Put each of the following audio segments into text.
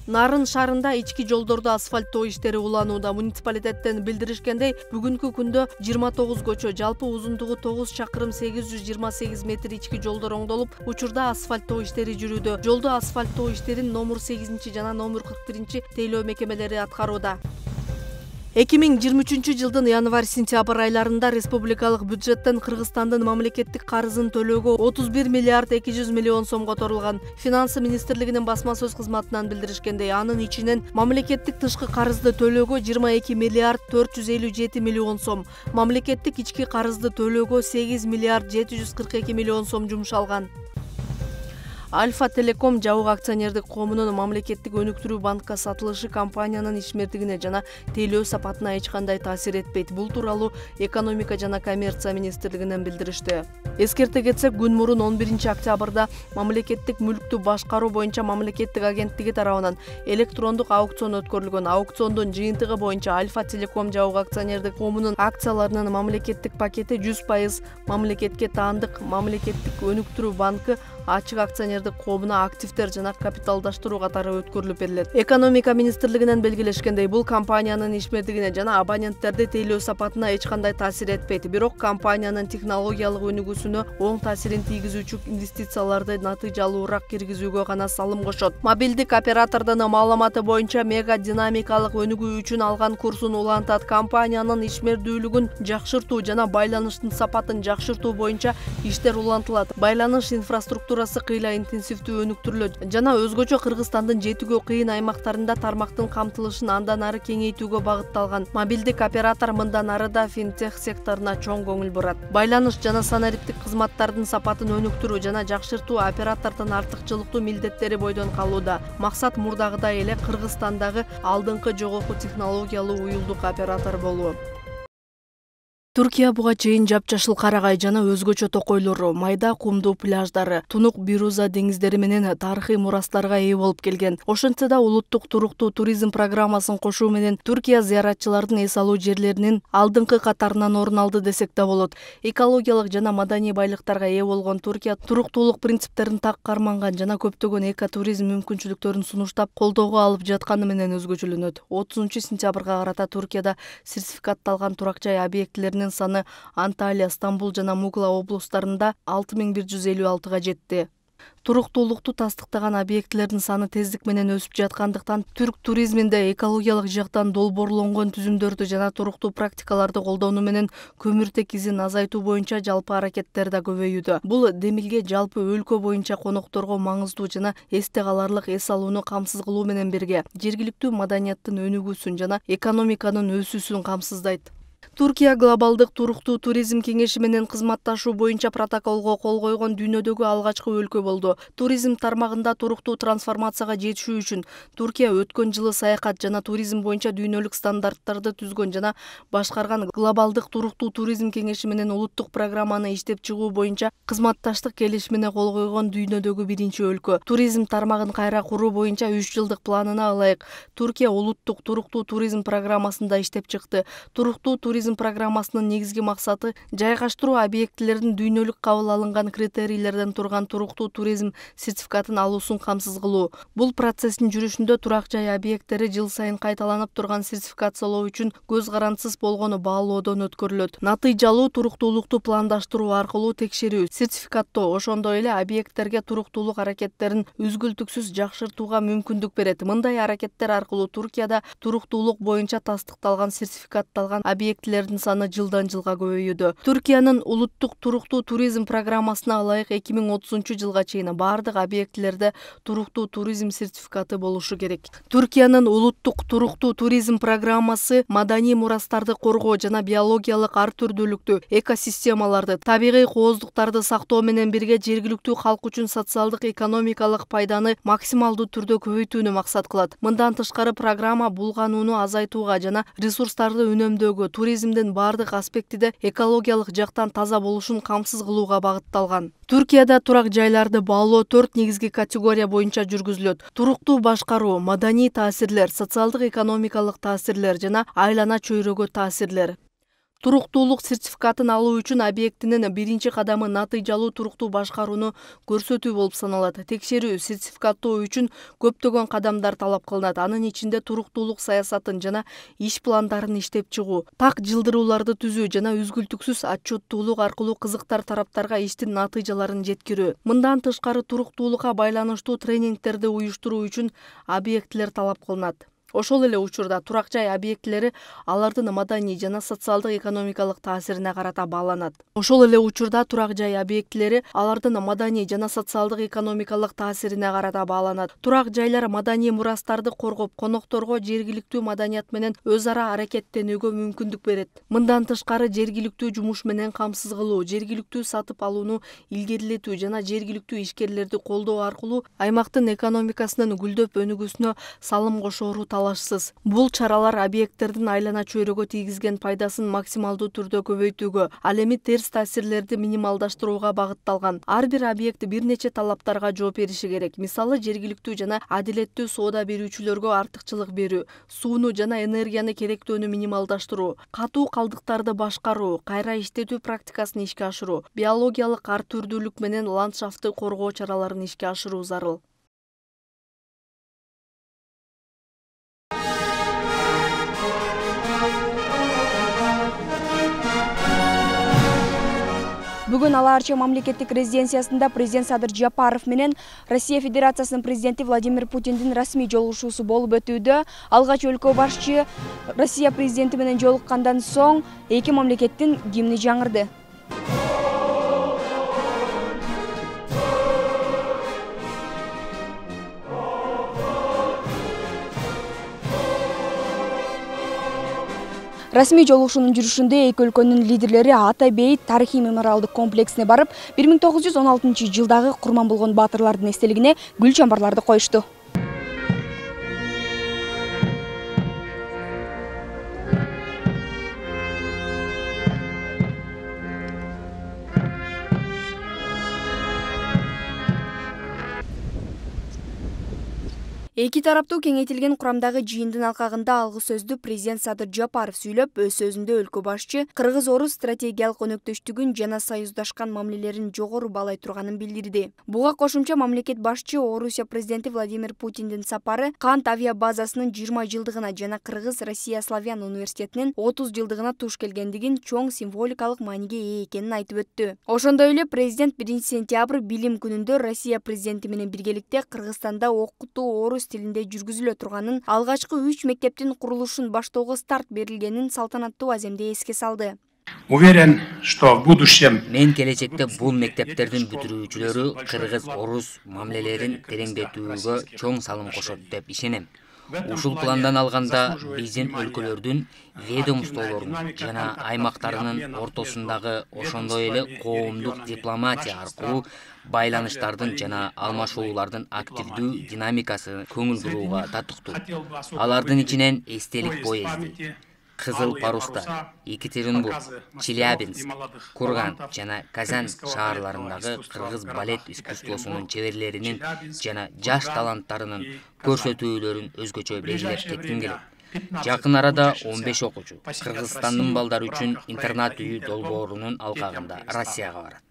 Нарын шаарында ички жолдорду асфальттоо иштери уланууда. Муниципалитеттен билдиришкендей, бүгүнкү күндө 29 көчө, жалпы узундугу 9 чакырым 828 метр ички жолдор оңдолуп, учурда асфальттоо иштери жүрүүдө. Жолду асфальттоо иштерин номер 8 жана номер 41 тейлөө мекемелери аткарууда. 2023 жылдын январь-сентябрь айларында республикалык бюджеттен Кыргызстандын мамлекеттик карызын төлөөгө 31 миллиард 200 миллион сом которулган. Финансы министрлигинин басма сөз кызматынан билдиришкендей, анын ичинен мамлекеттик тышкы карызды төлөөгө 22 миллиард 457 миллион сом, мамлекеттик ички карызды төлөөгө 8 миллиард 742 миллион сом жумшалган. Альфа Телеком жабык акционердик коомунун мамлекеттик өнүктүрүү банкка сатылышы компаниянын ишмердигине жана тейлөө сапатына эч кандай таасир этпейт. Бул тууралуу экономика жана коммерция министрлигинен билдиришти. Эскерте кетсек, күн мурун 11 октябрда мамлекеттик мүлктү башкаруу боюнча мамлекеттик агенттиги тарабынан электрондук аукцион өткөрүлгөн. Аукциондун жыйынтыгы боюнча Альфа Телеком жабык акционердик коомунун акцияларынын мамлекеттик пакети 100% мамлекетке таандык мамлекеттик өнүктүрүү банкы ачык акционердик коомуна активдер жана капиталдаштыруу катары өткөрүлүп берилет. Экономика министрлигинен белгилешкендей, бул компаниянын ишмердигине жана абоненттерди тейлөө сапатына эч кандай таасир этпейт. Бирок компаниянын технологиялык өнүгүүсүнө оң таасирин тийгизүүчү инвестицияларды натыйжалуураак киргизүүгө гана салым кошот. Мобилдик оператордун маалыматы боюнча мега динамикалык өнүгүү үчүн алган курсун улантат. Компаниянын ишмердүүлүгүн жакшыртуу жана байланыштын сапатын жакшыртуу боюнча иштер улантылат. Байланыш инфраструктурасы кыйла интенсивдүү өнүктүрүлөт жана өзгөчө Кыргызстандын жетүүгө кыйын аймактарында тармактын камтылышын андан ары кеңейтүүгө багытталган. Мобилдик оператор мындан ары да финтех секторуна чоң көңүл бурат. Байланыш жана санариптик кызматтардын сапатын өнүктүрүү жана жакшыртуу оператордун артыкчылыктуу милдеттери бойдон калууда. Максат мурдагыдай эле Кыргызстандагы алдыңкы жогорку технологиялуу уюлдук оператор болуу. Түркия буга чейин жапжашыл карагай жана өзгөчө токойлору, майда кумдуу пляждары, тунук Бируза деңиздери менен тарыхый мурастарга ээ болуп келген. Ошентсе да улуттук туруктуу туризм программасын кошуу менен Түркия зыяратчылардын эс алуу жерлеринин алдыңкы катарынан орун алды десек да болот. Экологиялык жана маданий байлыктарга ээ болгон Түркия туруктуулук принциптерин так карманган жана көптөгөн экотуризм мүмкүнчүлүктөрүн сунуштап колдоого алып жатканы менен өзгөчөлөнөт. 30 сентябрга карата Түркияда сертификатталган турак жай объектилеринин саны Анталия, Стамбул жана Мугла облустарында 6156-га жетти. Туруктуулукту тастыктаган объектилердин саны тездик менен өсүп жаткандыктан түрк туризминде экологиялык жактан долбоорлонгон түзүмдөрдү жана туруктуу практикаларды колдонуу менен көмүртек изин азайтуу боюнча жалпы аракеттер да көбөйүүдө. Бул демилге жалпы өлкө боюнча конокторго маңыздуу жана эсте каларлык эс алууну камсыз кылуу менен бирге жергиликтүү маданияттын өнүгүүсүн жана экономиканын өсүүсүн камсыздайт. Түркия глобалдык туруктуу туризм кеңеши менен кызматташуу боюнча протоколго кол койгон дүйнөдөгү алгачкы өлкө болду. Туризм тармагында туруктуу трансформацияга жетишүү үчүн Түркия өткөн жылы саякат жана туризм боюнча дүйнөлүк стандарттарды түзгөн жана башкарган глобалдык туруктуу туризм кеңеши менен улуттук программаны иштеп чыгуу боюнча кызматташтык келишимине кол койгон дүйнөдөгү биринчи өлкө. Туризм тармагын кайра куруу боюнча 3 жылдык планына ылайык Түркия улуттук туруктуу туризм программасында иштеп чыкты. Туруктуу туризм программасынын негизги максаты жайгаштыруу объектилердин дүйнөлүк кабыл алынган критерийлерден турган туруктуу туризм сертификатын алуусун камсыз кылуу. Бул процесстин жүрүшүндө турак жай объекттери жыл сайын кайталанып турган сертификациялоо үчүн көз карандысыз болгону баалоодон өткөрүлөт. Натыйжалуу туруктуулукту пландаштыруу аркылуу текшерүү, сертификаттоо, ошондой эле объекттерге туруктуулук аракеттерин үзгүлтүксүз жакшыртууга мүмкүндүк берет. Мындай аракеттер аркылуу Түркияда туруктуулук боюнча тастыкталган сертификатталган объектилердин саны жылдан жылга көбөйүүдө. Түркиянын улуттук туруктуу туризм программасына ылайык 2030 жылга чейин бардык объектилерде туруктуу туризм сертификаты болушу керек. Түркиянын улуттук туруктуу туризм программасы маданий мурастарды коргоо жана биологиялык ар түрдүүлүктү, экосистемаларды, табигый кооздуктарды сактоо менен бирге жергиликтүү калк үчүн социалдык экономикалык пайданы максималдуу түрдө көбөйтүүнү максат кылат. Мындан тышкары программа булганууну азайтууга жана ресурстарды үнөмдөөгө, туризмдин бардык аспектиде экологиялык жактан таза болушун камсыз кылууга багытталган. Түркияда турак жайларды баалоо 4 негизги категория боюнча жүргүзүлөт. Туруктуу башкаруу, маданий таасирлер, социалдык экономикалык таасирлер жана айлана чөйрөгө таасирлер. Туруктуулук сертификатын алуу үчүн объектинин биринчи кадамы натыйжалуу туруктуу башкарууну көрсөтүү болуп саналат. Текшерүү, сертификаттоо үчүн көптөгөн кадамдар талап кылынат. Анын ичинде туруктуулук саясатын жана иш пландарын иштеп чыгуу, так жылдырууларды түзүү жана үзгүлтүксүз отчеттуулук аркылуу кызыктар тараптарга иштин натыйжаларын жеткирүү. Мындан тышкары туруктуулукка байланыштуу тренингтерди уюштуруу үчүн объектилер талап кылынат. Ошол эле учурда турак жай объектилери алардын маданий жана социалдык экономикалык таасирине карата бааланат. Турак жайлар маданий мурастарды коргоп, конокторго жергиликтүү маданият менен өз ара аракеттенүүгө мүмкүндүк берет. Мындан тышкары жергиликтүү жумуш менен камсыз кылуу, жергиликтүү сатып алууну илгерилетүү жана жергиликтүү ишкерлерди колдоо аркылуу аймактын экономикасынын гүлдөп өнүгүүсүнө салым кошоору талашсыз. Бул чаралар объекттердин айлана чөйрөгө тийгизген пайдасын максималдуу түрдө көбөйтүүгө, ал эми терс таасирлерди минималдаштырууга багытталган. Ар бир объект бир нече талаптарга жооп бериши керек. Мисалы, жергиликтүү жана адилеттүү соода берүүчүлөргө артыкчылык берүү, сууну жана энергияны керектөөнү минималдаштыруу, катуу калдыктарды башкаруу, кайра иштетүү практикасын ишке ашыруу, биологиялык ар түрдүүлүк менен ландшафтты коргоо чараларын ишке ашыруу зарыл. Бүгүн Ала Арча мамлекеттик резиденциясында президент Садыр Жапаров менен Россия Федерациясынын президенти Владимир Путиндин расмий жолугушуусу болуп өтүүдө. Алгач өлкө башчы Россия президенти менен жолуккандан соң эки мамлекеттин гимни жаңырды. Расмий жолугушуунун жүрүшүндө эки өлкөнүн лидерлери Ата Бейит тарыхый мемориалдык комплексине барып, 1916 жылдагы курман болгон баатырлардын эстелигине гүл чамбарларды коюшту. Эки тараптуу кеңейтилген курамдагы жыйындын алкагында алгы сөздү президент Садыр Жапаров сүйлөп, өз сөзүндө өлкө башчы кыргыз-орус стратегиялык өнөктөштүгүн жана союздашкан мамилелерин жогору баалай турганын билдирди. Буга кошумча мамлекет башчы Орусия президенти Владимир Путиндин сапары Кант авиа базасынын 20 жылдыгына жана Кыргыз-Россия Славян университетинин 30 жылдыгына туш келгендигин, чоң символикалык мааниге ээ экенин айтып өттү. Ошондой эле президент 1 сентябрь билим күнүндө Россия президенти менен биргеликте Кыргызстанда окутуу орус тилинде жүргүзүлө турганын, алгачкы 3 мектептин курулушун баштоого старт берилгенин салтанаттуу аземде эске салды. Уверен, что в будущем мен келечекте бул мектептердин бүтүрүүчүлөрү кыргыз-орус мамилелерин тереңдетүүгө чоң салым кошот деп ишенем. Ушул пландан алганда биздин өлкөлөрдүн ведомстволорунун жана аймактарынын ортосундагы ошондой эле коомдук дипломатия аркылуу байланыштардын жана алмашуулардын активдүү динамикасы көңүл бурууга татыктуу. Алардын ичинен эстелик поезди, Кызыл Паруста, Екатеринбург, Челябинск, Курган жана Казан шаарларындагы кыргыз балет искусствосунун чеберлеринин жана жаш таланттарынын көрсөтүүлөрүн өзгөчө белгилеп кетким келет. Жакын арада 15 окуучу Кыргызстандын балдары үчүн интернат үйү долбоорунун алкагында Россияга барат.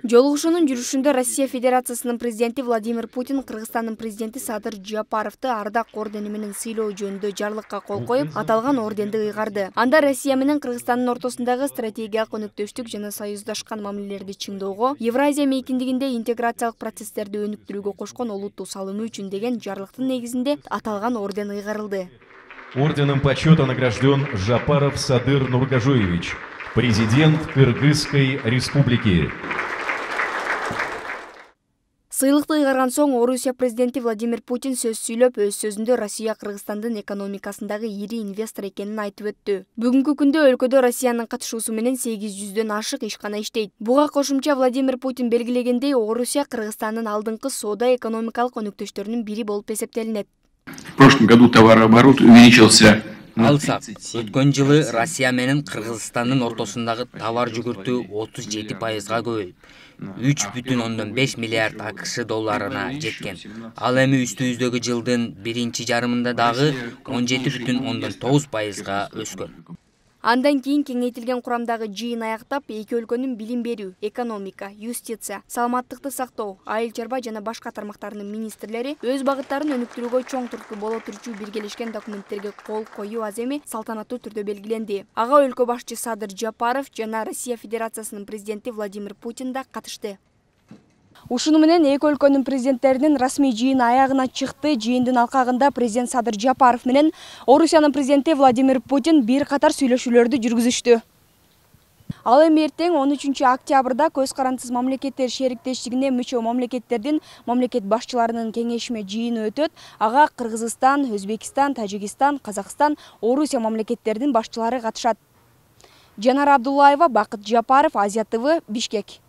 Жолугушуунун жүрүшүндө Россия Федерациясынын президенти Владимир Путин Кыргызстандын президенти Садыр Жапаровду ардак ордени менен сыйлоо жөнүндө жарлыкка кол коюп, аталган орденди ыйгарды. Анда Россия менен Кыргызстандын ортосундагы стратегиялык өнөктөштүк жана союздашкан мамилелерди чыңдоого, Евразия мейкиндигинде интеграциялык процесстерди өнүктүрүүгө кошкон олуттуу салымы үчүн деген жарлыктын негизинде аталган орден ыйгарылды. Орденом почета награжден Жапаров Садыр Нургажоевич, президент Кыргызской республики. Сыйлыкты ыйгарган соң Орусия президенти Владимир Путин сөз сүйлөп, өз сөзүндө Россия Кыргызстандын экономикасындагы ири инвестор экенин айтып өттү. Бүгүнкү күндө өлкөдө Россиянын катышуусу менен 800дөн ашык ишкана иштейт. Буга кошумча Владимир Путин белгилегендей, Орусия Кыргызстандын алдыңкы соода экономикалык өнөктөштөрүнүн бири болуп эсептелинет. в прошлом году товарооборот увеличился. Алсак, өткөн жылы Россия менен Кыргызстандын ортосундагы товар жүгүртүү 37%га көбөйүп, 3,5 миллиард АКШ долларына жеткен. Ал эми үстүбүздөгү жылдын биринчи жарымында дагы 17,9%га өскөн. Андан кийин кеңейтилген курамдагы жыйын аяктап, эки өлкөнүн билим берүү, экономика, юстиция, саламаттыкты сактоо, айыл чарба жана башка тармактарынын министрлери өз багыттарын өнүктүрүүгө чоң туртку боло турчу биргелешкен документтерге кол коюу аземи салтанаттуу түрдө белгиленди. Ага өлкө башчы Садыр Жапаров жана Россия Федерациясынын президенти Владимир Путин да катышты. Ушуну менен эки өлкөнүн президенттеринин расмий жыйыны аягына чыкты. Жыйындын алкагында президент Садыр Жапаров менен Орусиянын президенти Владимир Путин бир катар сүйлөшүүлөрдү жүргүзүштү. Ал эми эртең 13 октябрда көз карандысыз мамлекеттер шериктештигине мүчө мамлекеттердин мамлекет башчыларынын кеңешме жыйыны өтөт. Ага Кыргызстан, Өзбекстан, Тажикстан, Казакстан, Орусия мамлекеттердин башчылары катышат. Жанара Абдуллаева, Бакыт Жапаров, Азия ТВ, Бишкек.